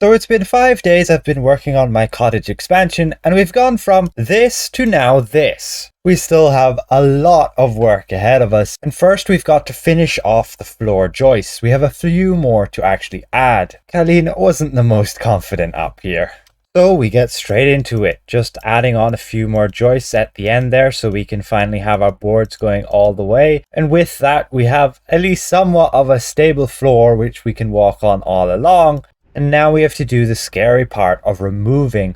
So it's been 5 days I've been working on my cottage expansion, and we've gone from this to now this. We still have a lot of work ahead of us, and first we've got to finish off the floor joists. We have a few more to actually add. Colleen wasn't the most confident up here. So we get straight into it, just adding on a few more joists at the end there so we can finally have our boards going all the way. And with that we have at least somewhat of a stable floor which we can walk on all along. And now we have to do the scary part of removing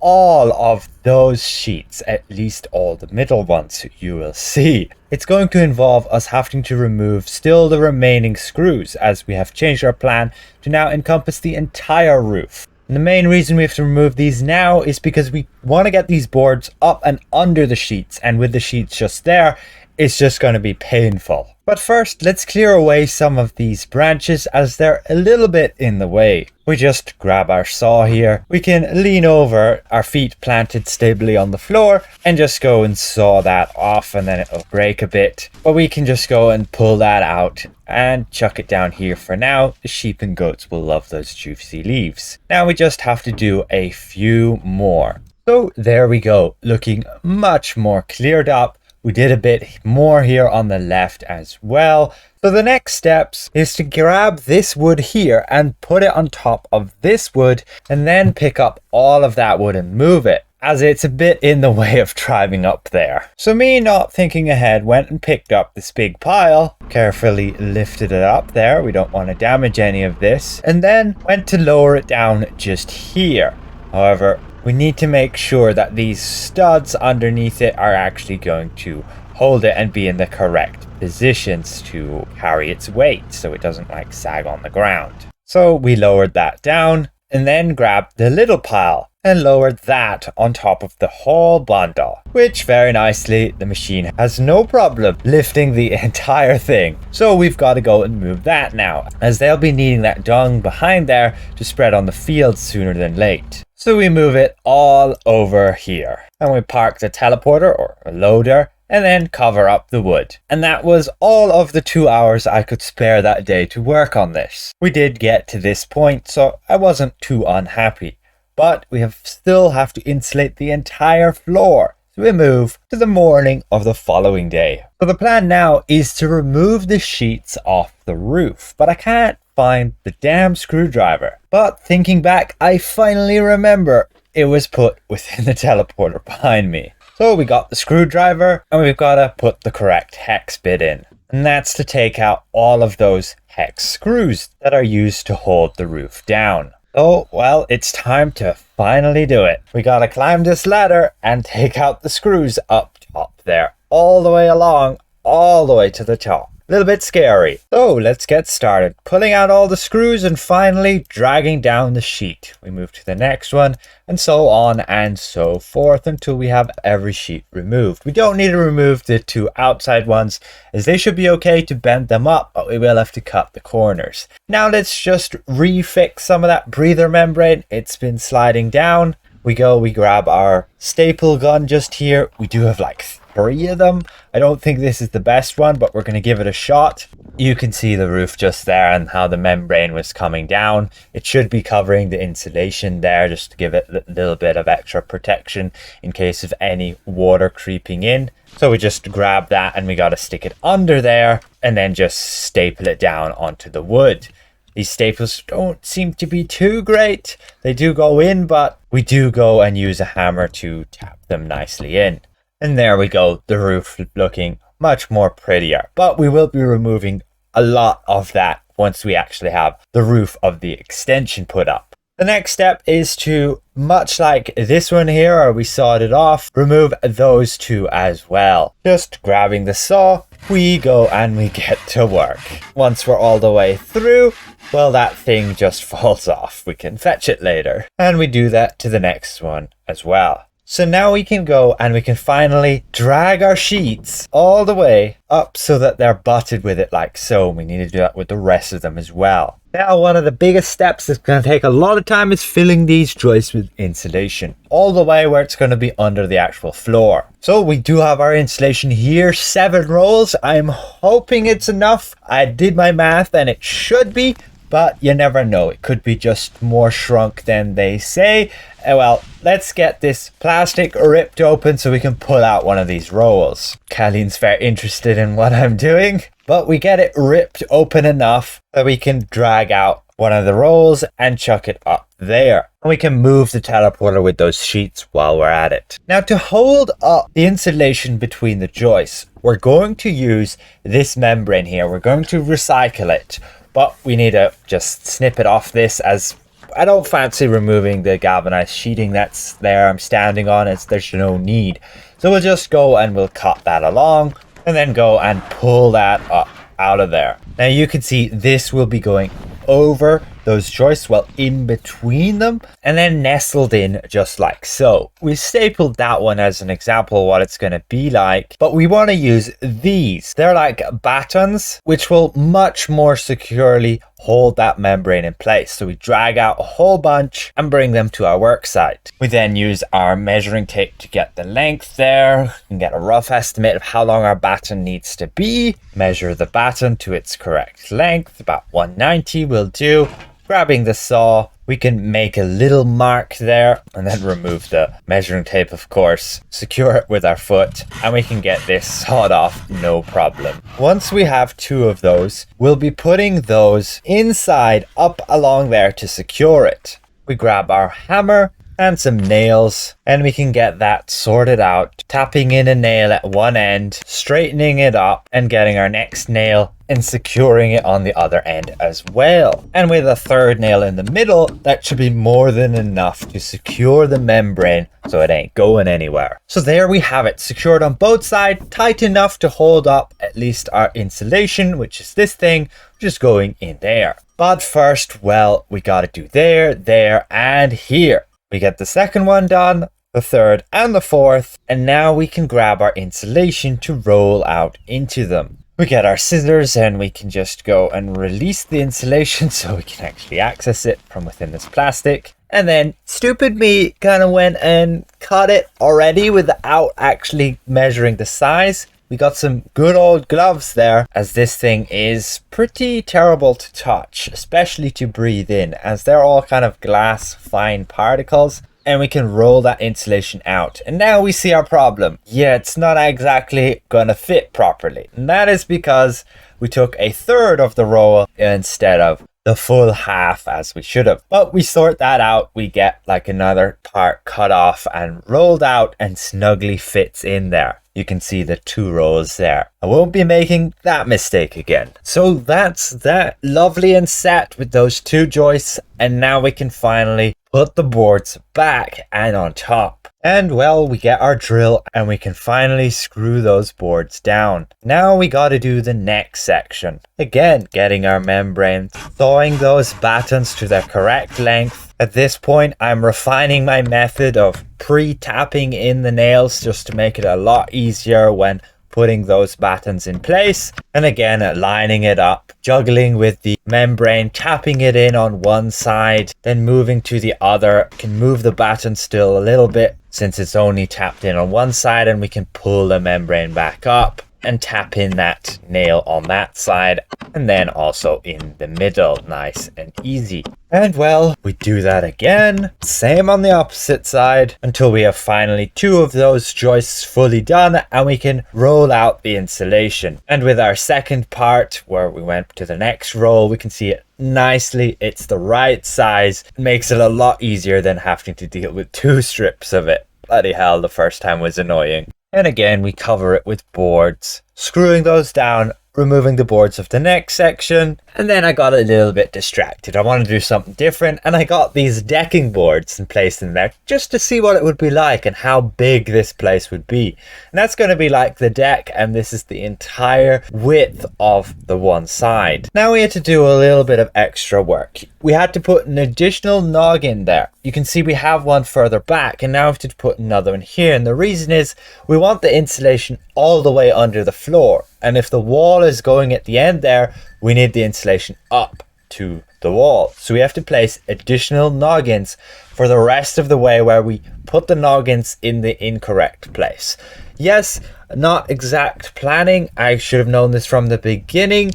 all of those sheets, at least all the middle ones, you will see. It's going to involve us having to remove still the remaining screws, as we have changed our plan to now encompass the entire roof. And the main reason we have to remove these now is because we want to get these boards up and under the sheets, and with the sheets just there, it's just going to be painful. But first, let's clear away some of these branches as they're a little bit in the way. We just grab our saw here. We can lean over, our feet planted stably on the floor, and just go and saw that off, and then it'll break a bit. But we can just go and pull that out and chuck it down here for now. The sheep and goats will love those juicy leaves. Now we just have to do a few more. So there we go, looking much more cleared up. We did a bit more here on the left as well. So the next steps is to grab this wood here and put it on top of this wood, and then pick up all of that wood and move it, as it's a bit in the way of driving up there. So me, not thinking ahead, went and picked up this big pile, carefully lifted it up there. We don't want to damage any of this, and then went to lower it down just here. However, we need to make sure that these studs underneath it are actually going to hold it and be in the correct positions to carry its weight so it doesn't like sag on the ground. So we lowered that down and then grabbed the little pile and lowered that on top of the whole bundle, which very nicely the machine has no problem lifting the entire thing. So we've got to go and move that now, as they'll be needing that dung behind there to spread on the field sooner than late. So we move it all over here, and we park the teleporter or a loader and then cover up the wood. And that was all of the 2 hours I could spare that day to work on this. We did get to this point, so I wasn't too unhappy. But we still have to insulate the entire floor. So we move to the morning of the following day. So the plan now is to remove the sheets off the roof, but I can't find the damn screwdriver. But thinking back, I finally remember it was put within the teleporter behind me. So we got the screwdriver, and we've got to put the correct hex bit in. And that's to take out all of those hex screws that are used to hold the roof down. Oh, well, it's time to finally do it. We gotta climb this ladder and take out the screws up top there, all the way along, all the way to the top. A little bit scary. So let's get started. Pulling out all the screws and finally dragging down the sheet. We move to the next one, and so on and so forth until we have every sheet removed. We don't need to remove the two outside ones, as they should be okay to bend them up, but we will have to cut the corners. Now let's just refix some of that breather membrane. It's been sliding down. We grab our staple gun just here. We do have like 3 of them. I don't think this is the best one, but we're going to give it a shot. You can see the roof just there and how the membrane was coming down. It should be covering the insulation there just to give it a little bit of extra protection in case of any water creeping in. So we just grab that and we got to stick it under there and then just staple it down onto the wood. These staples don't seem to be too great. They do go in, but we do go and use a hammer to tap them nicely in. And there we go, the roof looking much more prettier. But we will be removing a lot of that once we actually have the roof of the extension put up. The next step is to, much like this one here, where we sawed it off, remove those two as well. Just grabbing the saw, we go and we get to work. Once we're all the way through, well, that thing just falls off. We can fetch it later. And we do that to the next one as well. So now we can go and we can finally drag our sheets all the way up so that they're butted with it like so. We need to do that with the rest of them as well. Now, one of the biggest steps that's going to take a lot of time is filling these joists with insulation all the way where it's going to be under the actual floor. So we do have our insulation here, 7 rolls. I'm hoping it's enough. I did my math and it should be. but you never know. It could be just more shrunk than they say. Well, let's get this plastic ripped open so we can pull out one of these rolls. Colleen's very interested in what I'm doing, but we get it ripped open enough that we can drag out one of the rolls and chuck it up there. And we can move the teleporter with those sheets while we're at it. Now, to hold up the insulation between the joists, we're going to use this membrane here. We're going to recycle it, but we need to just snip it off this, as I don't fancy removing the galvanized sheeting that's there I'm standing on. There's no need. So we'll just go and we'll cut that along and then go and pull that up out of there. Now you can see this will be going over those joists, well, in between them, and then nestled in just like so. We stapled that one as an example of what it's going to be like, but we want to use these. They're like battens, which will much more securely hold that membrane in place. So we drag out a whole bunch and bring them to our work site. We then use our measuring tape to get the length there. We can get a rough estimate of how long our batten needs to be. Measure the batten to its correct length, about 190 will do. Grabbing the saw, we can make a little mark there and then remove the measuring tape, of course, secure it with our foot, and we can get this sawed off no problem. Once we have 2 of those, we'll be putting those inside up along there to secure it. We grab our hammer and some nails, and we can get that sorted out, tapping in a nail at one end, straightening it up, and getting our next nail and securing it on the other end as well. And with a third nail in the middle, that should be more than enough to secure the membrane so it ain't going anywhere. So there we have it, secured on both sides, tight enough to hold up at least our insulation, which is this thing, just going in there. But first, well, we gotta do there, and here. We get the second one done, the third and the fourth, and now we can grab our insulation to roll out into them. We get our scissors and we can just go and release the insulation so we can actually access it from within this plastic. And then stupid me kind of went and cut it already without actually measuring the size. We got some good old gloves there, as this thing is pretty terrible to touch, especially to breathe in, as they're all kind of glass fine particles. And we can roll that insulation out. And now we see our problem. Yeah, it's not exactly gonna fit properly. And that is because we took a third of the roll instead of the full half as we should have. But we sort that out. We get like another part cut off and rolled out and snugly fits in there. You can see the 2 rolls there. I won't be making that mistake again. So that's that, lovely and set with those 2 joists. And now we can finally put the boards back and on top. And well, we get our drill and we can finally screw those boards down. Now we got to do the next section. Again, getting our membrane, thawing those battens to their correct length. At this point, I'm refining my method of pre-tapping in the nails just to make it a lot easier when putting those battens in place. And again, lining it up, juggling with the membrane, tapping it in on one side, then moving to the other. Can move the batten still a little bit since it's only tapped in on one side, and we can pull the membrane back up and tap in that nail on that side, and then also in the middle, nice and easy. And well, we do that again, same on the opposite side, until we have finally 2 of those joists fully done, and we can roll out the insulation. And with our second part, where we went to the next roll, we can see it nicely, it's the right size. It makes it a lot easier than having to deal with 2 strips of it. Bloody hell, the first time was annoying. And again, we cover it with boards, screwing those down, removing the boards of the next section. And then I got a little bit distracted. I wanted to do something different, and I got these decking boards and placed them there just to see what it would be like and how big this place would be. And that's going to be like the deck, and this is the entire width of the one side. Now we had to do a little bit of extra work. We had to put an additional noggin there. You can see we have one further back, and now we have to put another one here. And the reason is we want the insulation all the way under the floor. And if the wall is going at the end there, we need the insulation up to the wall. So we have to place additional noggins for the rest of the way, where we put the noggins in the incorrect place. Yes, not exact planning. I should have known this from the beginning.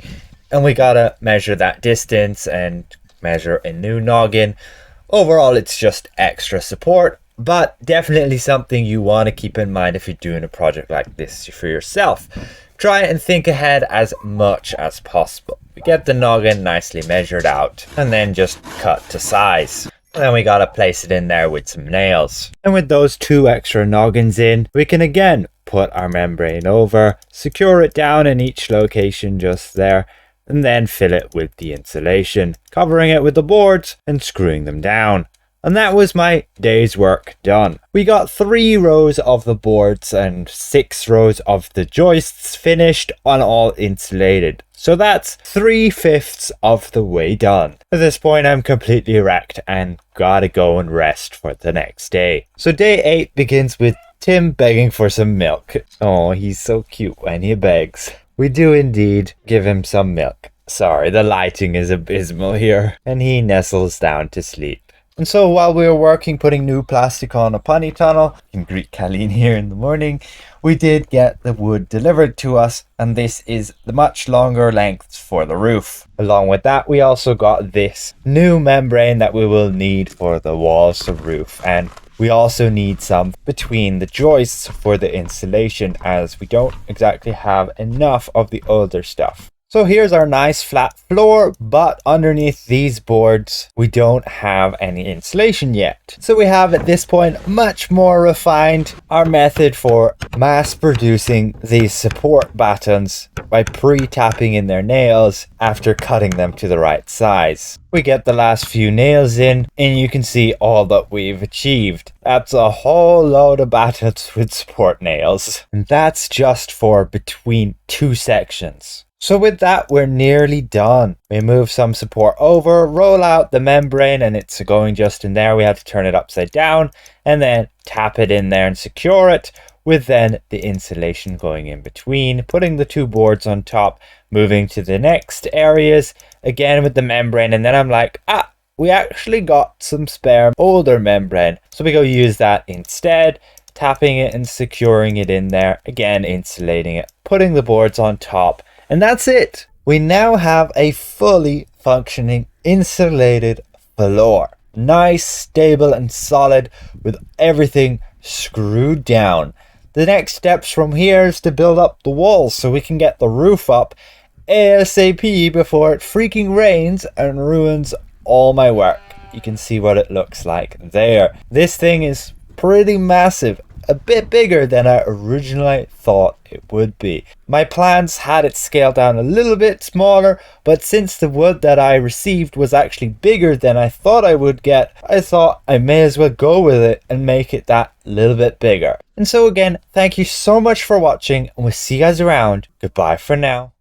and we gotta measure that distance and measure a new noggin. Overall, it's just extra support, but definitely something you want to keep in mind if you're doing a project like this for yourself. Try and think ahead as much as possible. We get the noggin nicely measured out and then just cut to size. And then we gotta place it in there with some nails. And with those 2 extra noggins in, we can again put our membrane over, secure it down in each location just there, and then fill it with the insulation, covering it with the boards and screwing them down. And that was my day's work done. We got 3 rows of the boards and 6 rows of the joists finished and all insulated. So that's 3/5 of the way done. At this point, I'm completely wrecked and gotta go and rest for the next day. So day 8 begins with Tim begging for some milk. Oh, he's so cute when he begs. We do indeed give him some milk. Sorry, the lighting is abysmal here. And he nestles down to sleep. And so while we were working putting new plastic on a pony tunnel, you can greet Colleen here in the morning, we did get the wood delivered to us, and this is the much longer lengths for the roof. Along with that, we also got this new membrane that we will need for the walls of roof, and we also need some between the joists for the insulation, as we don't exactly have enough of the older stuff. So here's our nice flat floor, but underneath these boards, we don't have any insulation yet. So we have at this point much more refined our method for mass producing these support battens by pre-tapping in their nails after cutting them to the right size. We get the last few nails in and you can see all that we've achieved. That's a whole load of battens with support nails. And that's just for between 2 sections. So with that, we're nearly done. We move some support over, roll out the membrane, and it's going just in there. We have to turn it upside down and then tap it in there and secure it, with then the insulation going in between, putting the 2 boards on top, moving to the next areas, again with the membrane. And then I'm like, we actually got some spare older membrane. So we go use that instead, tapping it and securing it in there, again insulating it, putting the boards on top. And that's it. We now have a fully functioning insulated floor. Nice, stable and solid with everything screwed down. The next steps from here is to build up the walls so we can get the roof up ASAP before it freaking rains and ruins all my work. You can see what it looks like there. This thing is pretty massive. A bit bigger than I originally thought it would be. My plans had it scaled down a little bit smaller, but since the wood that I received was actually bigger than I thought I would get, I thought I may as well go with it and make it that little bit bigger. And so again, thank you so much for watching, and we'll see you guys around. Goodbye for now.